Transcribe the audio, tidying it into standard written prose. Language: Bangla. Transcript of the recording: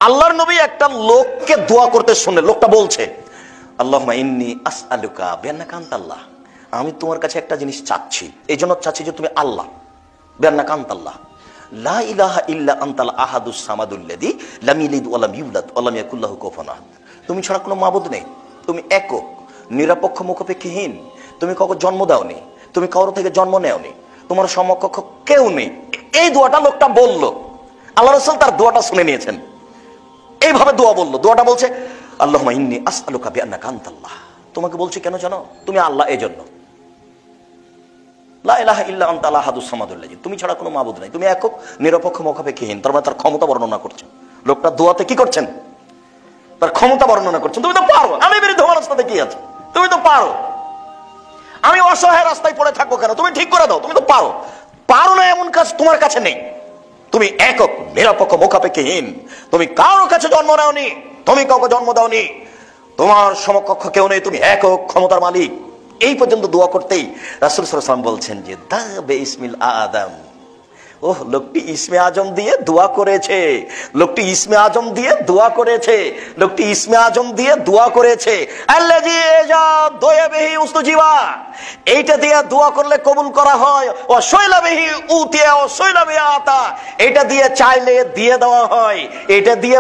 আল্লাহর নবী একটা লোককে দোয়া করতে শুনে লোকটা বলছে, আল্লাহুম্মা ইন্নী আসআলুকা বিআন্নাকা আনতাল্লাহ, আমি তোমার কাছে একটা জিনিস চাচ্ছি, এই জন্য চাচ্ছি যে তুমি আল্লাহ, বিআন্নাকা আনতাল্লাহ লা ইলাহা ইল্লা আনতাল আহাদুস সামাদুল্লাযী লাম ইয়ালিদ ওয়া লাম ইউলাদ ওয়া লাম ইয়াকুল লাহু কুফুয়ান আহাদ। তুমি ছাড়া কোনো মাবুদ নেই, তুমি একক, নিরপেক্ষ, মুখাপেক্ষীহীন, তুমি কাউকে জন্ম দাওনি, তুমি কারো থেকে জন্ম নেওনি, তোমার সমকক্ষ কেউ নেই। এই দোয়াটা লোকটা বলল, আল্লাহ রাসূল তার দোয়াটা শুনে নিয়েছেন। এইভাবে দোয়া বললো, দোয়াটা বলছে আল্লাহুম্মা ইন্নী আসআলুকা বিআন্নাকা আনতাল্লাহ, তোমাকে বলছি কেন জানো, তুমি আল্লাহ, এই জন্য লা ইলাহা ইল্লা আনতাল আহাদুস সামাদুল্লাযী, তুমি ছাড়া কোনো মাবুদ নাই, তুমি একক, নিরপেক্ষ, মুখাপেক্ষীহীন। তার মানে তার ক্ষমতা বর্ণনা করছেন লোকটা, দোয়াতে কি করছেন, তার ক্ষমতা বর্ণনা করছেন। তুমি তো পারো, আমি বিরুদ্ধ অবস্থাতে কি আছে, তুমি তো পারো, আমি অসহায় রাস্তায় পড়ে থাকবো কেন, তুমি ঠিক করে দাও, তুমি তো পারো। পারো না এমন কাজ তোমার কাছে নেই, তুমি একক, নিরপেক্ষ, মুখাপেক্ষীহীন, তুমি কারোর কাছে জন্ম নাওনি, তুমি কাউকে জন্ম দাওনি, তোমার সমকক্ষ কেউ নেই, তুমি একক, ক্ষমতার মালিক। এই পর্যন্ত দোয়া করতেই রাসূল সাল্লাল্লাহু আলাইহি ওয়াসাল্লাম বলছেন যে দা বিসমিল আদম, ওহ লোকটি ইসমে আজম দিয়ে দোয়া করেছে, লোকটি ইসমে আজম দিয়ে দোয়া করেছে, লোকটি ইসমে আজম দিয়ে দোয়া করেছে। আল্লাযী ইজা দুআ বিহি উস্তুজিবা, এইটা দিয়ে দোয়া করলে কবুল করা হয়। ও শাইলা বিহি উতিয়া ও শাইলা বিহি আতা, এটা দিয়ে চাইলে দিয়ে দেওয়া হয়, এটা দিয়ে